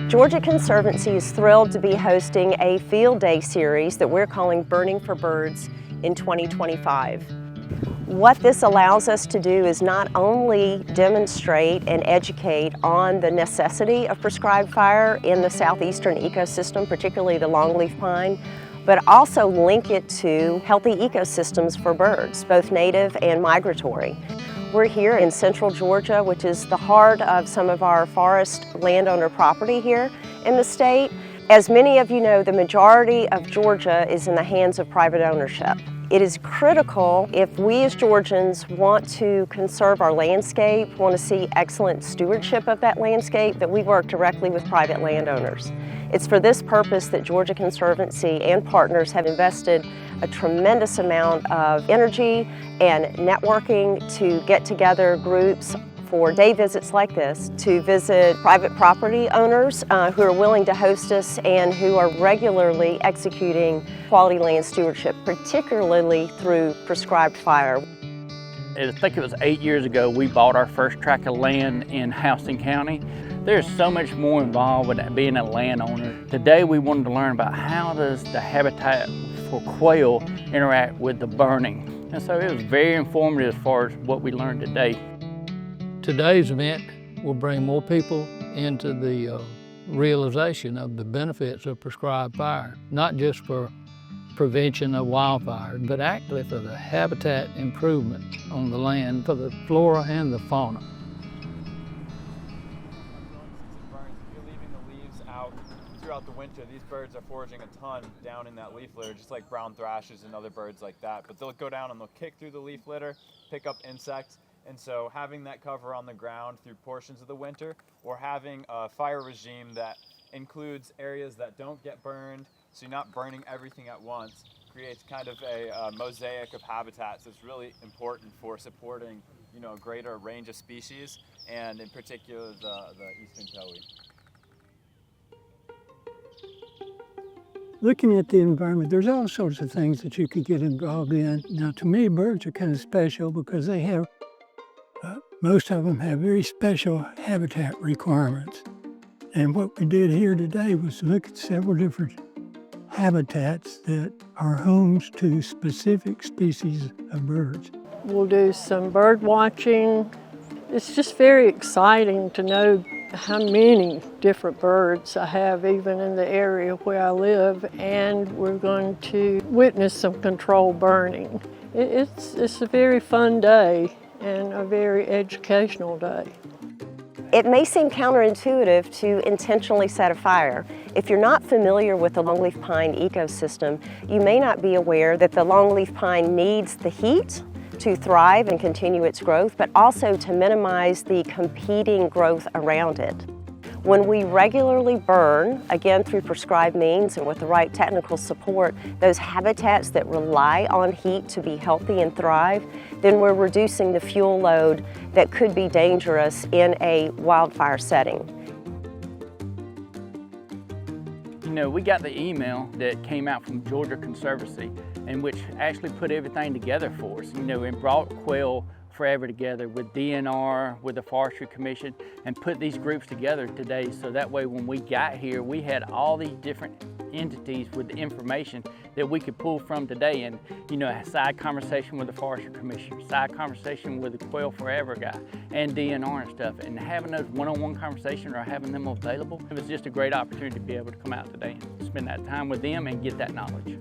Georgia Conservancy is thrilled to be hosting a field day series that we're calling Burning for Birds in 2025. What this allows us to do is not only demonstrate and educate on the necessity of prescribed fire in the southeastern ecosystem, particularly the longleaf pine, but also link it to healthy ecosystems for birds, both native and migratory. We're here in central Georgia, which is the heart of some of our forest landowner property here in the state. As many of you know, the majority of Georgia is in the hands of private ownership. It is critical if we as Georgians want to conserve our landscape, want to see excellent stewardship of that landscape, that we work directly with private landowners. It's for this purpose that Georgia Conservancy and partners have invested a tremendous amount of energy and networking to get together groups for day visits like this, to visit private property owners who are willing to host us and who are regularly executing quality land stewardship, particularly through prescribed fire. I think it was 8 years ago we bought our first tract of land in Houston County. There's so much more involved with being a landowner. Today we wanted to learn about how does the habitat for quail interact with the burning. And so it was very informative as far as what we learned today. Today's event will bring more people into the realization of the benefits of prescribed fire, not just for prevention of wildfires, but actually for the habitat improvement on the land, for the flora and the fauna. You're leaving the leaves out throughout the winter. These birds are foraging a ton down in that leaf litter, just like brown thrushes and other birds like that. But they'll go down and they'll kick through the leaf litter, pick up insects. And so having that cover on the ground through portions of the winter, or having a fire regime that includes areas that don't get burned, so you're not burning everything at once, creates kind of a mosaic of habitats that's really important for supporting, a greater range of species, and in particular the eastern towhee. Looking at the environment, there's all sorts of things that you could get involved in. Now, to me, birds are kind of special because they have most of them have very special habitat requirements. And what we did here today was look at several different habitats that are homes to specific species of birds. We'll do some bird watching. It's just very exciting to know how many different birds I have even in the area where I live, and we're going to witness some controlled burning. It's a very fun day and a very educational day. It may seem counterintuitive to intentionally set a fire. If you're not familiar with the longleaf pine ecosystem, you may not be aware that the longleaf pine needs the heat to thrive and continue its growth, but also to minimize the competing growth around it. When we regularly burn, again through prescribed means and with the right technical support, those habitats that rely on heat to be healthy and thrive, then we're reducing the fuel load that could be dangerous in a wildfire setting. We got the email that came out from Georgia Conservancy, and which actually put everything together for us, and brought quail forever together with DNR, with the Forestry Commission, and put these groups together today, so that way when we got here, we had all these different entities with the information that we could pull from today, and a side conversation with the Forestry Commissioner, side conversation with the Quail Forever guy, and DNR and stuff, and having those one-on-one conversations or having them available, it was just a great opportunity to be able to come out today and spend that time with them and get that knowledge.